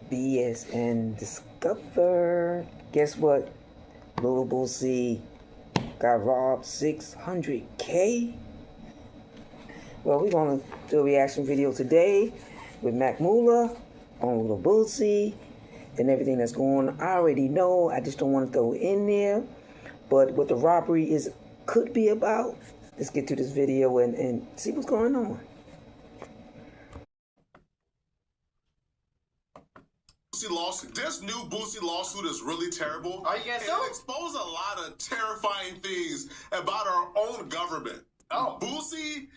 BSdiscover. Guess what? Lil Boosie got robbed $600K. Well, we're gonna do a reaction video today with Mac Moolah on Lil Boosie and everything that's going on. I already know. I just don't want to throw it in there. But what the robbery could be about. Let's get to this video and see what's going on. Lawsuit. This new Boosie lawsuit is really terrible. Oh, you guys know? It exposed a lot of terrifying things about our own government. Oh. Boosie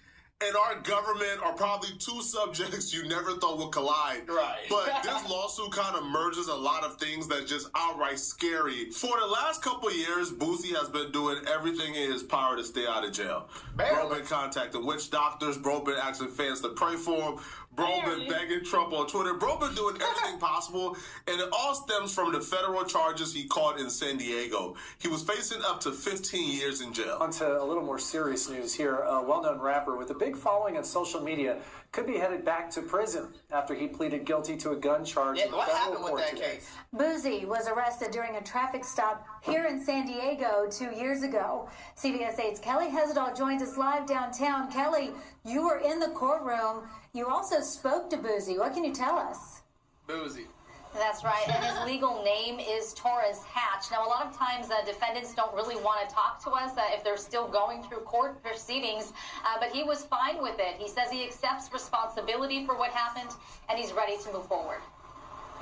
and our government are probably two subjects you never thought would collide. Right. But this lawsuit kind of merges a lot of things that just outright scary. For the last couple of years, Boosie has been doing everything in his power to stay out of jail. Bro been contacting witch doctors, bro been asking fans to pray for him, bro been begging Trump on Twitter, bro been doing everything possible, and it all stems from the federal charges he caught in San Diego. He was facing up to 15 years in jail. On to a little more serious news here. A well-known rapper with a big following on social media could be headed back to prison after he pleaded guilty to a gun charge in what federal happened with court that today. case? Boosie was arrested during a traffic stop here in San Diego 2 years ago. CBS 8's Kelly Hesdahl joins us live downtown. Kelly, you were in the courtroom. You also spoke to Boosie. What can you tell us? Boosie. That's right, and his legal name is Torres Hatch. Now, a lot of times defendants don't really want to talk to us if they're still going through court proceedings, but he was fine with it. He says he accepts responsibility for what happened, and he's ready to move forward.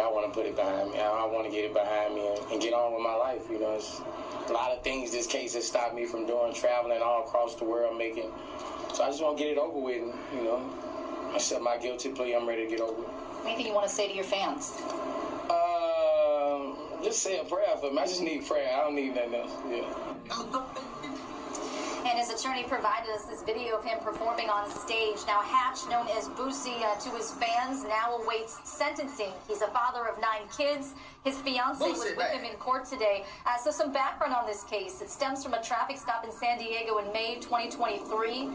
I want to put it behind me. I want to get it behind me and get on with my life. You know, it's a lot of things this case has stopped me from doing, traveling all across the world, making. So I just want to get it over with, and, you know, I accept my guilty plea. I'm ready to get over it. Anything you want to say to your fans? Just say a prayer for me. I just need prayer. I don't need nothing else. Yeah. And his attorney provided us this video of him performing on stage. Now, Hatch, known as Boosie to his fans, now awaits sentencing. He's a father of 9 kids. His fiancée was with him in court today. So some background on this case. It stems from a traffic stop in San Diego in May 2023.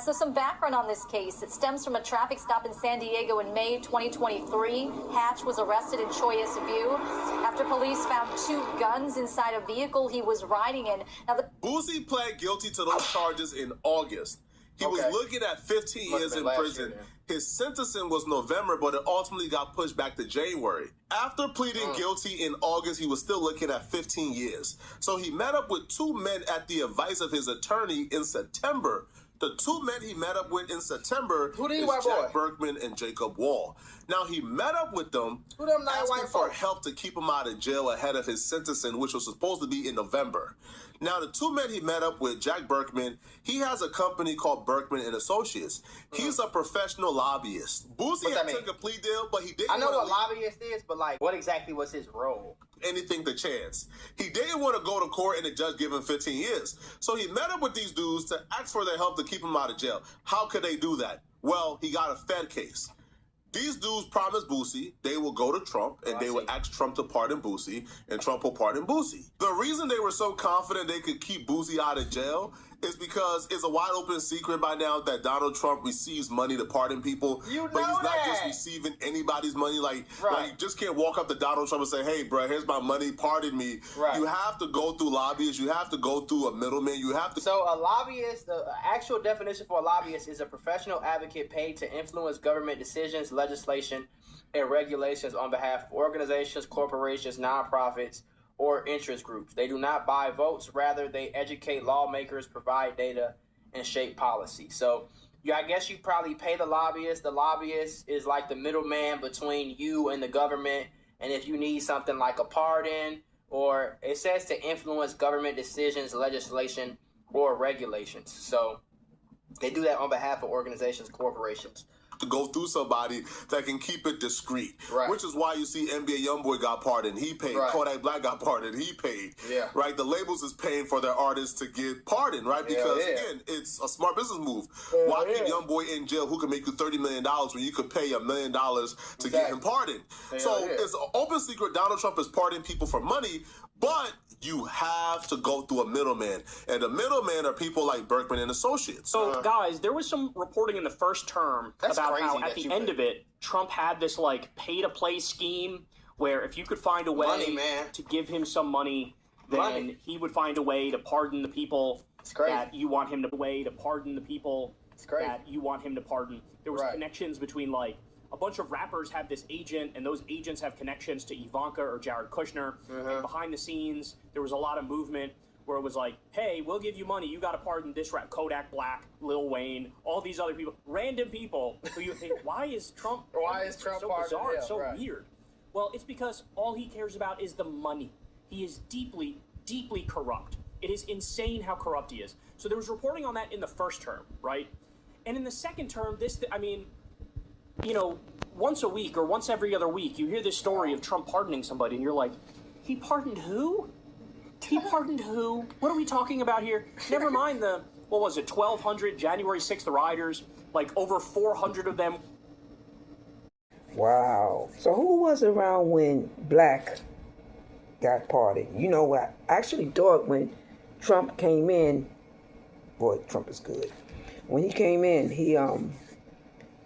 So some background on this case. It stems from a traffic stop in San Diego in May 2023. Hatch was arrested in Choyas View after police found 2 guns inside a vehicle he was riding in. Now, Boosie pled guilty to those charges in August. He was looking at 15 years in prison. His sentencing was November, but it ultimately got pushed back to January. After pleading guilty in August, he was still looking at 15 years. So he met up with 2 men at the advice of his attorney in September. The 2 men he met up with in September is Jack Berkman and Jacob Wall. Now, he met up with them asking for help to keep him out of jail ahead of his sentencing, which was supposed to be in November. Now, the 2 men he met up with, Jack Berkman, he has a company called Berkman and Associates. He's a professional lobbyist. Boosie took a plea deal, but he didn't. I know what lobbyist is, but like, what exactly was his role? Anything to chance. He didn't want to go to court and the judge give him 15 years. So he met up with these dudes to ask for their help to keep him out of jail. How could they do that? Well, he got a Fed case. These dudes promised Boosie they will go to Trump and they would ask Trump to pardon Boosie, and Trump will pardon Boosie. The reason they were so confident they could keep Boosie out of jail is because it's a wide open secret by now that Donald Trump receives money to pardon people. But he's not just receiving anybody's money. Like you just can't walk up to Donald Trump and say, hey, bro, here's my money, pardon me. You have to go through lobbyists. You have to go through a middleman. You have to. So a lobbyist, the actual definition for a lobbyist is a professional advocate paid to influence government decisions, legislation, and regulations on behalf of organizations, corporations, nonprofits, or interest groups. They do not buy votes. Rather, they educate lawmakers, provide data, and shape policy. So I guess you probably pay the lobbyist. The lobbyist is like the middleman between you and the government. And if you need something like a pardon, or it says to influence government decisions, legislation, or regulations. So they do that on behalf of organizations, corporations. To go through somebody that can keep it discreet, which is why you see NBA YoungBoy got pardoned, he paid. Kodak Black got pardoned, he paid. Right, the labels is paying for their artists to get pardoned, right? Because again, it's a smart business move. Why keep YoungBoy in jail who can make you $30 million when you could pay $1 million to get him pardoned? So it's an open secret. Donald Trump is pardoning people for money, But you have to go through a middleman, and the middleman are people like Berkman and Associates. So, guys, there was some reporting in the first term about how at the end of it, Trump had this, like, pay-to-play scheme where if you could find a way to give him some money, then he would find a way to pardon the people that you want him to pardon the people that you want him to pardon. There was connections between, like, a bunch of rappers have this agent, and those agents have connections to Ivanka or Jared Kushner. And behind the scenes, there was a lot of movement where it was like, hey, we'll give you money. You got to pardon this rap, Kodak Black, Lil Wayne, all these other people, random people who you think, why is Trump so bizarre? It's so weird. Well, it's because all he cares about is the money. He is deeply, deeply corrupt. It is insane how corrupt he is. So there was reporting on that in the first term, right? And in the second term, you know, once a week or once every other week, you hear this story of Trump pardoning somebody, and you're like, he pardoned who? He pardoned who? What are we talking about here? Never mind the, 1,200 January 6th rioters, like over 400 of them. Wow. So who was around when Black got pardoned? You know what? I actually thought when Trump came in, boy, Trump is good. When he came in, he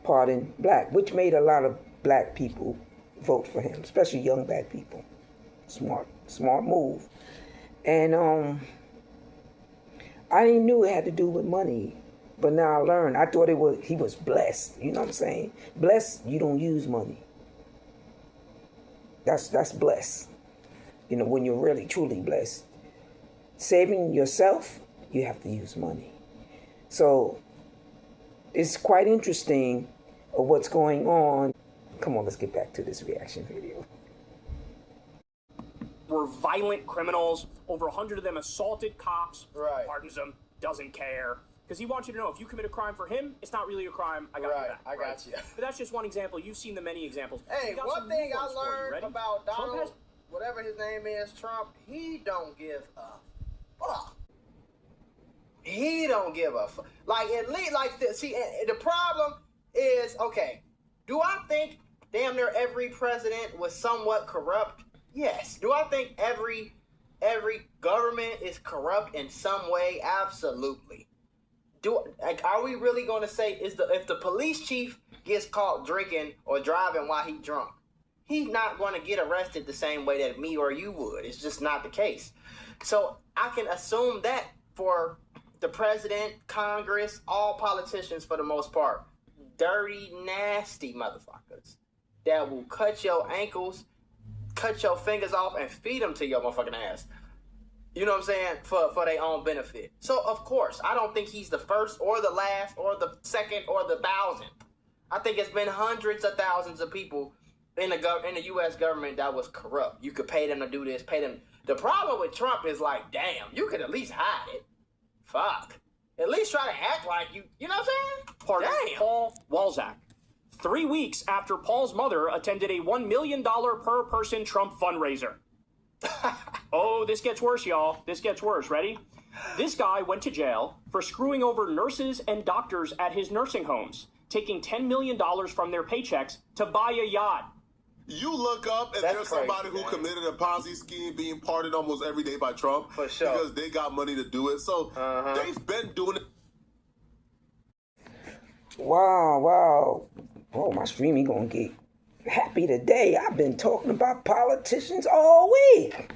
pardoned Black, which made a lot of Black people vote for him, especially young Black people. Smart move. And I didn't knew it had to do with money, but now I learned. I thought he was blessed. You know what I'm saying? Blessed, you don't use money. That's blessed. You know, when you're really truly blessed. Saving yourself, you have to use money. So it's quite interesting of what's going on. Come on, let's get back to this reaction video. Were violent criminals. Over 100 of them assaulted cops. Pardons them, doesn't care. Because he wants you to know, if you commit a crime for him, it's not really a crime. I got you back. I got you. But that's just one example. You've seen the many examples. Hey, one thing I learned about Donald, whatever his name is, Trump, he don't give a fuck. He don't give a fuck. Like, at least, like, see, the problem is, okay, do I think damn near every president was somewhat corrupt? Yes. Do I think every government is corrupt in some way? Absolutely. Are we really going to say if the police chief gets caught drinking or driving while he's drunk, he's not going to get arrested the same way that me or you would? It's just not the case. So I can assume that for the president, Congress, all politicians for the most part, dirty, nasty motherfuckers that will cut your ankles, cut your fingers off, and feed them to your motherfucking ass. You know what I'm saying? For their own benefit. So, of course, I don't think he's the first or the last or the second or the 1,000th. I think it's been hundreds of thousands of people in the U.S. government that was corrupt. You could pay them to do this, pay them. The problem with Trump is like, damn, you could at least hide it. Fuck. At least try to act like you know what I'm saying? Damn. Paul Walzak. 3 weeks after Paul's mother attended a $1 million per person Trump fundraiser. Oh, this gets worse, y'all. This gets worse. Ready? This guy went to jail for screwing over nurses and doctors at his nursing homes, taking $10 million from their paychecks to buy a yacht. You look up and there's somebody who committed a Ponzi scheme being pardoned almost every day by Trump. For sure. Because they got money to do it. So they've been doing it. Wow. Oh, my streaming gonna get happy today. I've been talking about politicians all week.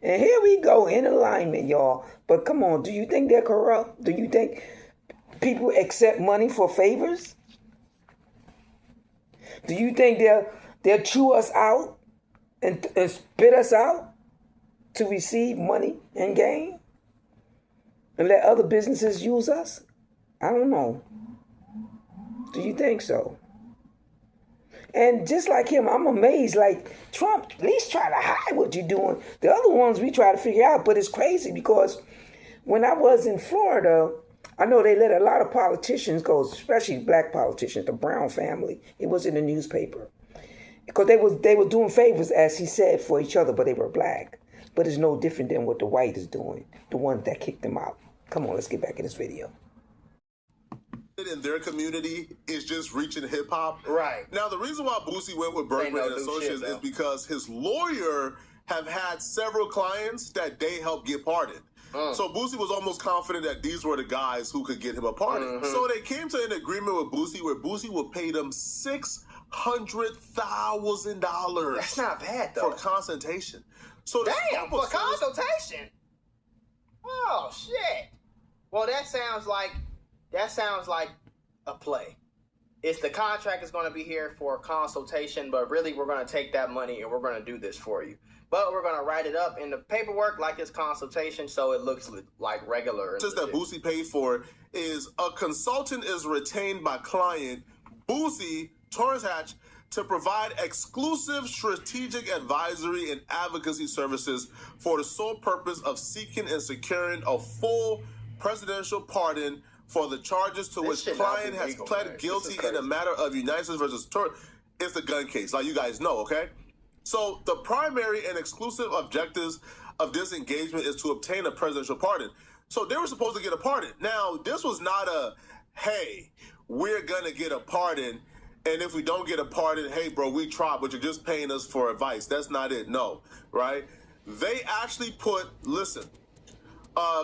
And here we go in alignment, y'all. But come on, do you think they're corrupt? Do you think people accept money for favors? Do you think they'll chew us out and spit us out to receive money and gain? And let other businesses use us? I don't know. Do you think so? And just like him, I'm amazed. Like, Trump, at least try to hide what you're doing. The other ones we try to figure out, but it's crazy because when I was in Florida, I know they let a lot of politicians go, especially black politicians, the Brown family. It was in the newspaper. Because they were doing favors, as he said, for each other, but they were black. But it's no different than what the white is doing, the ones that kicked them out. Come on, let's get back in this video. In their community is just reaching hip hop. Right. Now, the reason why Boosie went with Berkman and Associates is because his lawyer have had several clients that they helped get pardoned. So Boosie was almost confident that these were the guys who could get him a pardon. So they came to an agreement with Boosie where Boosie would pay them $600,000. That's not bad though. For consultation. So damn, for consultation. Oh shit. Well, that sounds like a play. It's the contract is going to be here for consultation, but really we're going to take that money and we're going to do this for you. But we're going to write it up in the paperwork like it's consultation, so it looks like regular. Just that Boosie paid for is a consultant is retained by client Boosie Torrance Hatch to provide exclusive strategic advisory and advocacy services for the sole purpose of seeking and securing a full presidential pardon for the charges to which client has pled guilty in a matter of United States versus Torrance. It's the gun case, like you guys know, okay? So the primary and exclusive objectives of this engagement is to obtain a presidential pardon. So they were supposed to get a pardon. Now, this was not a, hey, we're going to get a pardon, and if we don't get a pardon, hey, bro, we tried, but you're just paying us for advice. That's not it, no, right? They actually put, listen,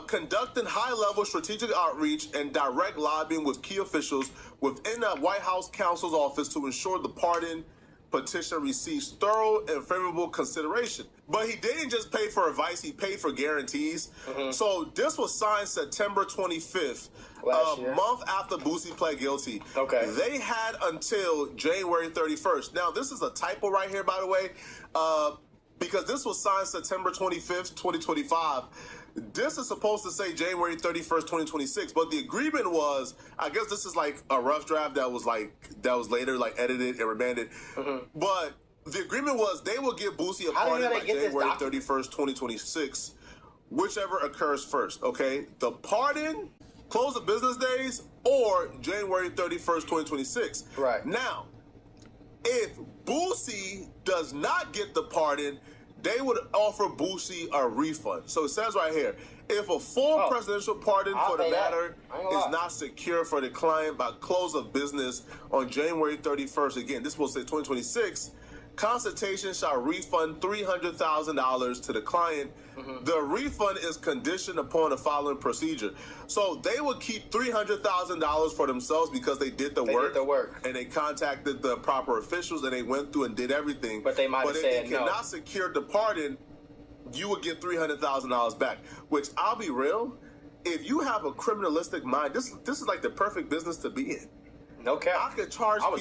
conducting high-level strategic outreach and direct lobbying with key officials within the White House counsel's office to ensure the pardon petition receives thorough and favorable consideration. But he didn't just pay for advice, he paid for guarantees. So this was signed September 25th, a month after Boosie pled guilty. They had until January 31st. Now, this is a typo right here, by the way, because this was signed September 25th, 2025. This is supposed to say January 31st, 2026, but the agreement was, I guess this is like a rough draft that was later like edited and remanded. But the agreement was they will give Boosie a pardon by January 31st, 2026, whichever occurs first, okay? The pardon, close of business days, or January 31st, 2026. Right. Now, if Boosie does not get the pardon, they would offer Boosie a refund. So it says right here, if a full presidential pardon for the matter is not secure for the client by close of business on January 31st, again, this will say 2026, consultation shall refund $300,000 to the client. The refund is conditioned upon the following procedure. So they would keep $300,000 for themselves because they did the work. And they contacted the proper officials and they went through and did everything. But they might have said no. But if they cannot secure the pardon, you would get $300,000 back. Which, I'll be real, if you have a criminalistic mind, this is like the perfect business to be in. No cap. I could charge people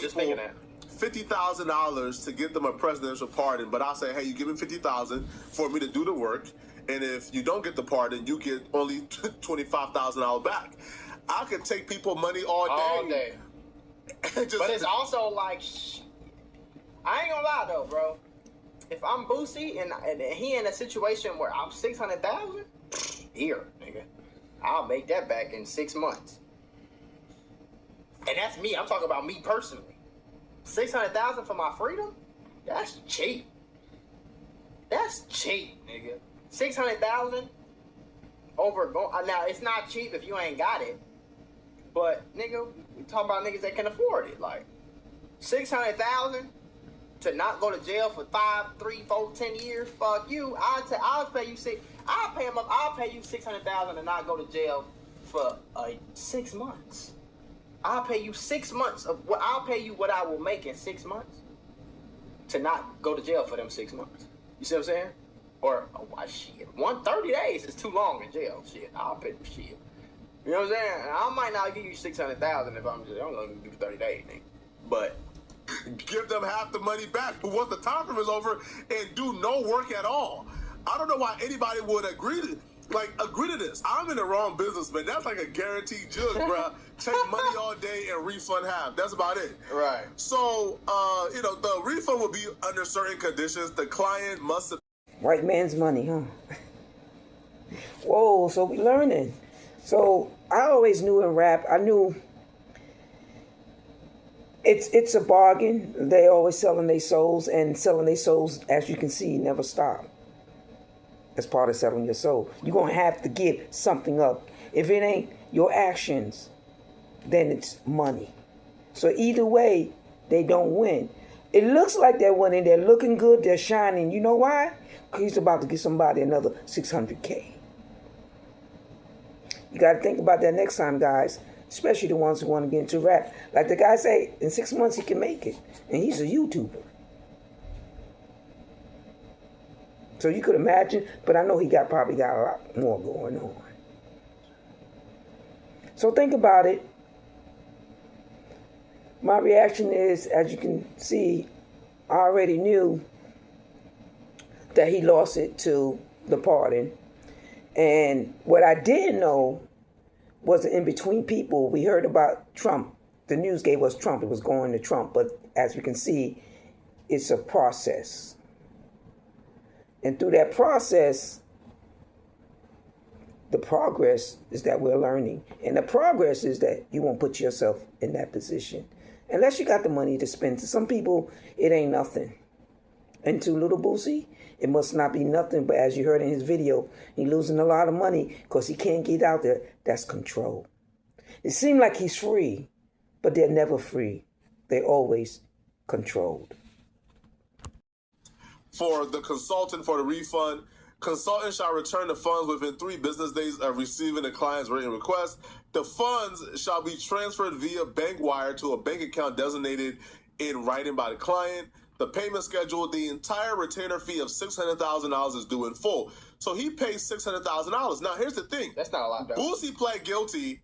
$50,000 to get them a presidential pardon, but I'll say, hey, you give me $50,000 for me to do the work, and if you don't get the pardon, you get only $25,000 back. I could take people money all day. But it's also like, I ain't gonna lie though, bro. If I'm Boosie and he in a situation where I'm $600,000, here, nigga, I'll make that back in 6 months. And that's me. I'm talking about me personally. $600,000 for my freedom? That's cheap. That's cheap, nigga. $600,000 over now. It's not cheap if you ain't got it, but nigga, we talking about niggas that can afford it. Like $600,000 to not go to jail for 5, 3, 4, 10 years. Fuck you. I'll pay you I'll pay you $600,000 to not go to jail for 6 months. I'll pay you 6 months of what I'll pay you what I will make in 6 months to not go to jail for them 6 months. You see what I'm saying? Or shit, 130 days is too long in jail. Shit, I'll pay you shit. You know what I'm saying? I might not give you $600,000 if I'm gonna do 30 days, nigga. But give them half the money back once the time frame is over and do no work at all. I don't know why anybody would agree to this. I'm in the wrong business, man. That's like a guaranteed jug, bro. Take money all day and refund half. That's about it. Right. So, the refund will be under certain conditions. The client must have... White man's money, huh? Whoa, so we learning. So, I always knew in rap, I knew it's a bargain. They always selling their souls, and selling their souls, as you can see, never stop. As part of selling your soul. You're going to have to give something up. If it ain't your actions, then it's money. So either way, they don't win. It looks like they're winning. They're looking good. They're shining. You know why? Because he's about to give somebody another $600K. You got to think about that next time, guys. Especially the ones who want to get into rap. Like the guy say, in 6 months he can make it. And he's a YouTuber. So you could imagine, but I know he probably got a lot more going on. So think about it. My reaction is, as you can see, I already knew that he lost it to the pardon. And what I didn't know was the in-between people. We heard about Trump. The news gave us Trump. It was going to Trump. But as we can see, it's a process. And through that process, the progress is that we're learning. And the progress is that you won't put yourself in that position. Unless you got the money to spend. To some people, it ain't nothing. And to Lil Boosie, it must not be nothing. But as you heard in his video, he's losing a lot of money because he can't get out there. That's control. It seems like he's free, but they're never free. They're always controlled. For the consultant for the refund, consultant shall return the funds within 3 business days of receiving the client's written request. The funds shall be transferred via bank wire to a bank account designated in writing by the client. The payment schedule, the entire retainer fee of $600,000 is due in full. So he pays $600,000. Now, here's the thing. That's not a lot, though. Boosie pled guilty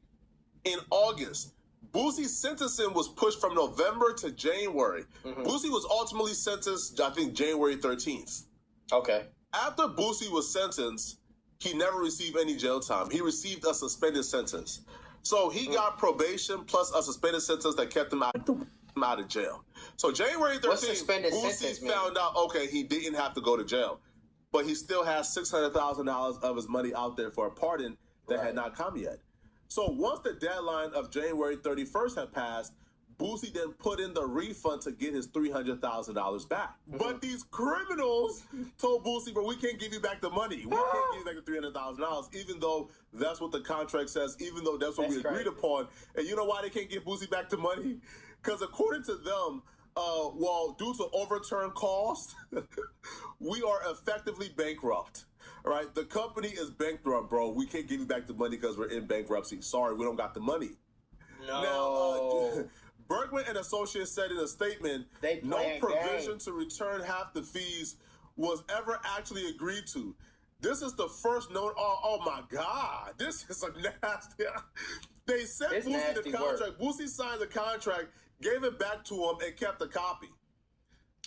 in August. Boosie's sentencing was pushed from November to January. Boosie was ultimately sentenced, I think, January 13th. Okay. After Boosie was sentenced, he never received any jail time. He received a suspended sentence. So he got probation plus a suspended sentence that kept him out of jail. So January 13th, Boosie found out, okay, he didn't have to go to jail. But he still has $600,000 of his money out there for a pardon that had not come yet. So once the deadline of January 31st had passed, Boosie then put in the refund to get his $300,000 back. But these criminals told Boosie, but we can't give you back the money. We can't give you back the $300,000, even though that's what the contract says, even though that's what we agreed upon. And you know why they can't give Boosie back the money? Because according to them, well, due to overturned costs, we are effectively bankrupt. All right, the company is bankrupt, bro. We can't give you back the money because we're in bankruptcy. Sorry, we don't got the money. No. Now, Bergman and Associates said in a statement, no provision to return half the fees was ever actually agreed to. This is the first known. Oh my God, this is a nasty. They sent Boosie the contract. Boosie signed the contract, gave it back to him, and kept the copy.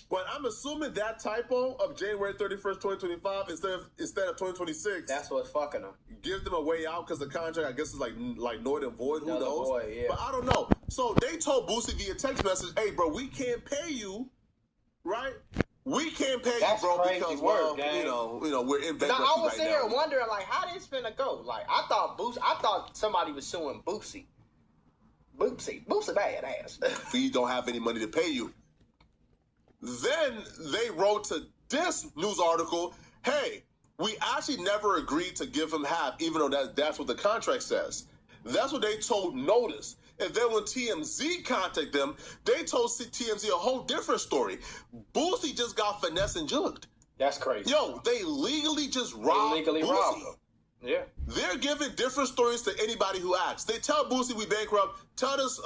But I'm assuming that typo of January 31st, 2025 instead of 2026. That's what's fucking them. Gives them a way out because the contract, I guess, is like null and void. Who knows? Void, yeah. But I don't know. So they told Boosie via text message, "Hey, bro, we can't pay you, right? We can't pay you, bro, because you know, we're in bankruptcy right now." I was sitting here wondering, like, how this finna go? Like, I thought somebody was suing Boosie. Boosie badass. We don't have any money to pay you. Then they wrote to this news article, hey, we actually never agreed to give him half, even though that's what the contract says. That's what they told Notice. And then when TMZ contacted them, they told TMZ a whole different story. Boosie just got finessed and jugged. That's crazy. Yo, they legally just robbed Boosie. Him. Yeah. They're giving different stories to anybody who asks. They tell Boosie we bankrupt. Tell this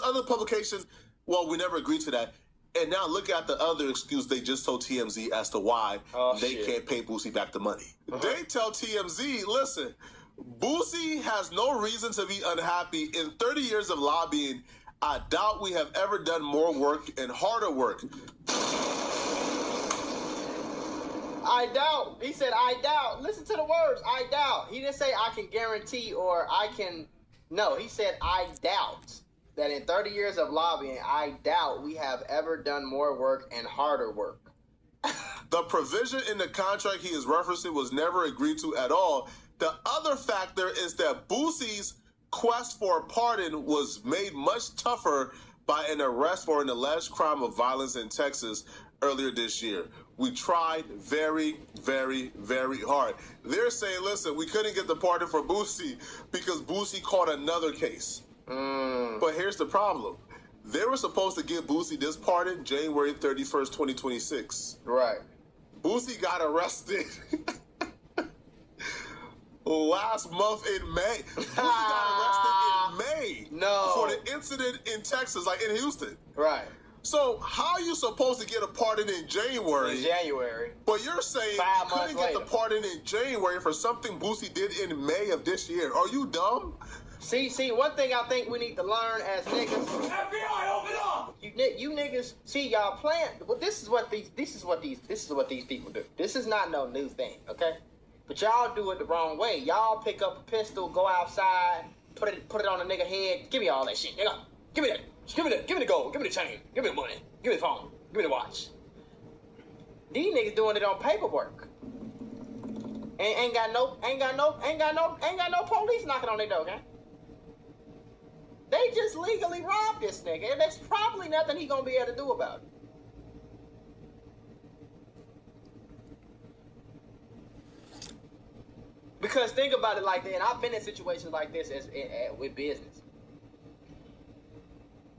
other publication, well, we never agreed to that. And now look at the other excuse they just told TMZ as to why they can't pay Boosie back the money. They tell TMZ, listen, Boosie has no reason to be unhappy. In 30 years of lobbying, I doubt we have ever done more work and harder work. I doubt. He said, I doubt. Listen to the words. I doubt. He didn't say I can guarantee or I can. No, he said, I doubt that in 30 years of lobbying, I doubt we have ever done more work and harder work. The provision in the contract he is referencing was never agreed to at all. The other factor is that Boosie's quest for a pardon was made much tougher by an arrest for an alleged crime of violence in Texas earlier this year. We tried very, very, very hard. They're saying, listen, we couldn't get the pardon for Boosie because Boosie caught another case. But here's the problem. They were supposed to give Boosie this pardon January 31st, 2026. Right. Boosie got arrested last month in May. Boosie got arrested in May. No. For the incident in Texas, like in Houston. Right. So how are you supposed to get a pardon in January? In January. But you're saying you couldn't get the pardon in January for something Boosie did in May of this year. Are you dumb? See, one thing I think we need to learn as niggas. FBI, open up! You niggas, see y'all playing. Well, this is what these people do. This is not no new thing, okay? But y'all do it the wrong way. Y'all pick up a pistol, go outside, put it on a nigga head. Give me all that shit, nigga. Give me that. Give me the gold. Give me the chain. Give me the money. Give me the phone. Give me the watch. These niggas doing it on paperwork. Ain't got no police knocking on their door, okay? They just legally robbed this nigga, and there's probably nothing he gonna be able to do about it. Because think about it like that, and I've been in situations like this with business.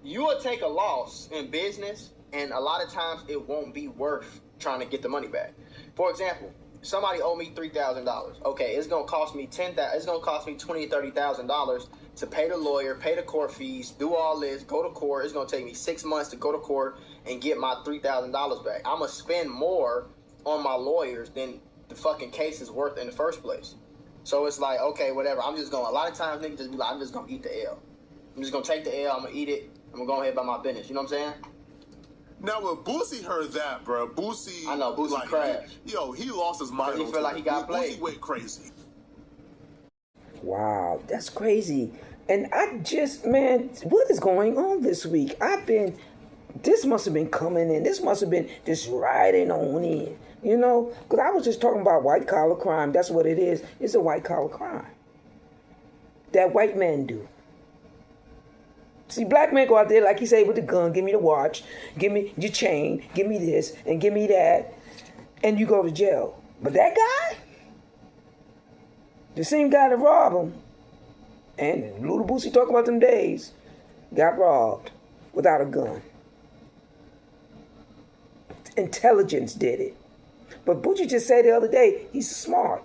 You will take a loss in business, and a lot of times it won't be worth trying to get the money back. For example, somebody owe me $3,000. Okay, it's gonna cost me $10,000. It's gonna cost me $20,000, $30,000 to pay the lawyer, pay the court fees, do all this, go to court. It's gonna take me 6 months to go to court and get my $3,000 back. I'm gonna spend more on my lawyers than the fucking case is worth in the first place. So it's like, okay, whatever. I'm just gonna. A lot of times niggas just be like, I'm just gonna eat the L. I'm just gonna take the L. I'm gonna eat it. I'm gonna go ahead about my business. You know what I'm saying? Now, when Boosie heard that, bro, Boosie... I know, Boosie crashed. He lost his mind. He felt like he got played. Boosie went crazy. Wow, that's crazy. And I just, man, what is going on this week? This must have been coming in. This must have been just riding on in. You know? Because I was just talking about white-collar crime. That's what it is. It's a white-collar crime that white men do. See, black men go out there, like you say, with the gun, give me the watch, give me your chain, give me this, and give me that, and you go to jail. But that guy, the same guy that robbed him, and Lil Boosie talking about them days, got robbed without a gun. Intelligence did it. But Boosie just said the other day, he's smart.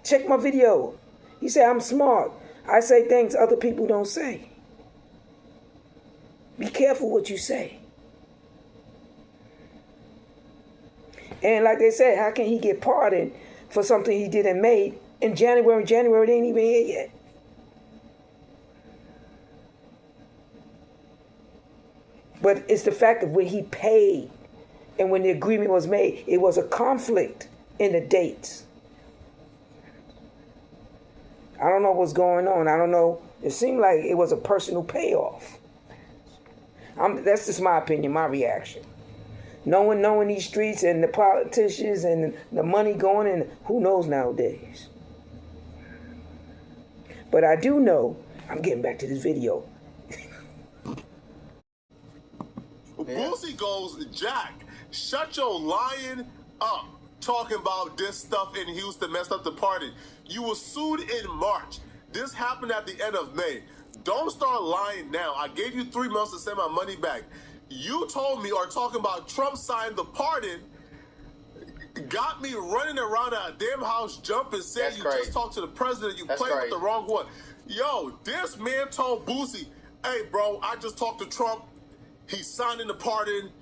Check my video. He said, I'm smart. I say things other people don't say. Be careful what you say. And like they said, how can he get pardoned for something he did in May? In January, they ain't even here yet. But it's the fact of when he paid and when the agreement was made, it was a conflict in the dates. I don't know what's going on. I don't know. It seemed like it was a personal payoff. That's just my opinion, my reaction. Knowing these streets and the politicians and the money going in, who knows nowadays. But I do know, I'm getting back to this video. Boosie goes, Jack, shut your lying up talking about this stuff in Houston messed up the party. You were sued in March. This happened at the end of May. Don't start lying now. I gave you 3 months to send my money back. You told me or talking about Trump signed the pardon, got me running around a damn house jumping, said That's you crazy. just talked to the president, you That's played crazy. with the wrong one. Yo, this man told Boosie, hey, bro, I just talked to Trump. He's signing the pardon.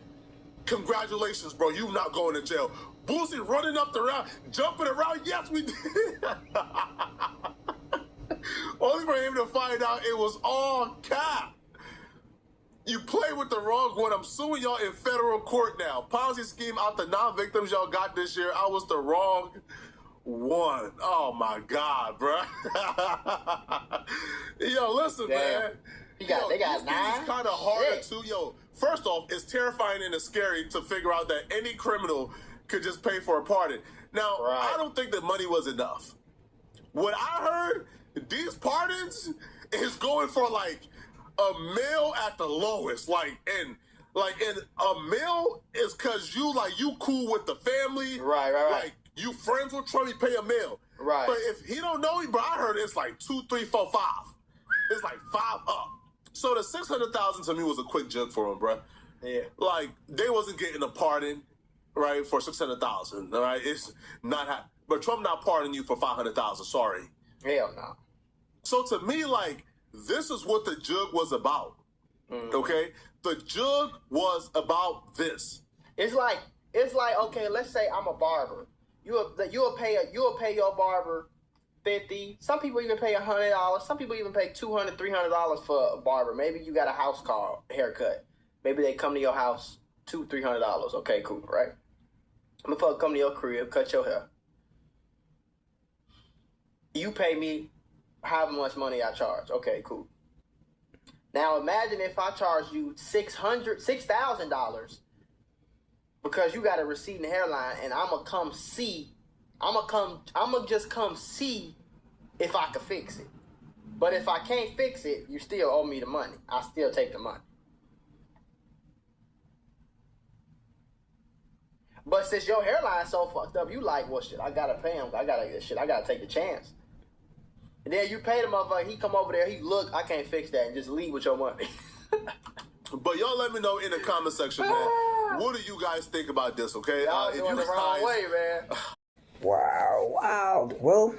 Congratulations, bro. You not going to jail. Boosie running up the round, jumping around. Yes, we did. Only for him to find out it was all cap. You played with the wrong one. I'm suing y'all in federal court now. Ponzi scheme out the non-victims y'all got this year. I was the wrong one. Oh, my God, bro. Yo, listen, man. They got 9? It's kind of harder to, first off, it's terrifying and it's scary to figure out that any criminal could just pay for a pardon. Now, I don't think the money was enough. What I heard, these pardons is going for like $1 million at the lowest. And $1 million is because you cool with the family. Right. Like you friends with Trump, you pay $1 million. Right. But if he don't know you, bro, I heard it's like 2, 3, 4, 5. It's like 5 up. So the $600,000 to me was a quick jug for him, bro. Yeah. Like, they wasn't getting a pardon, right, for $600,000, all right? It's not but Trump not pardoning you for $500,000, sorry. Hell no. So to me, like, this is what the jug was about, okay? The jug was about this. It's like, okay, let's say I'm a barber. You'll pay your barber $50. Some people even pay $100. Some people even pay $200, $300 for a barber. Maybe you got a house call haircut. Maybe they come to your house $200, $300. Okay, cool, right? I'm gonna come to your crib, cut your hair. You pay me how much money I charge. Okay, cool. Now imagine if I charge you $6,000 because you got a receding hairline, and I'ma just come see if I can fix it. But if I can't fix it, you still owe me the money. I still take the money. But since your hairline's so fucked up, you like, well, shit, I gotta pay him. I gotta take the chance. And then you pay the motherfucker, he come over there, he look, I can't fix that, and just leave with your money. But y'all let me know in the comment section, man. What do you guys think about this, okay? Y'all doing the wrong way, man. Wow. Well,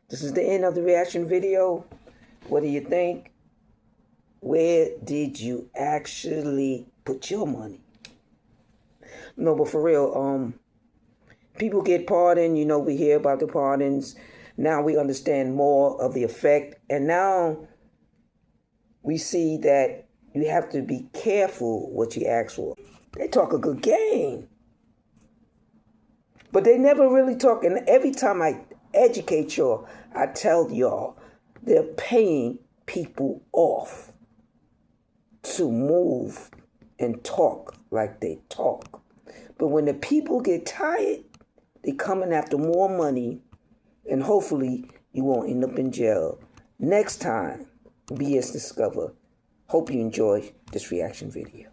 this is the end of the reaction video. What do you think? Where did you actually put your money? No, but for real, people get pardoned. You know, we hear about the pardons. Now we understand more of the effect. And now we see that you have to be careful what you ask for. They talk a good game. But they never really talk. And every time I educate y'all, I tell y'all, they're paying people off to move and talk like they talk. But when the people get tired, they coming after more money, and hopefully you won't end up in jail. Next time, BSdiscover. Hope you enjoy this reaction video.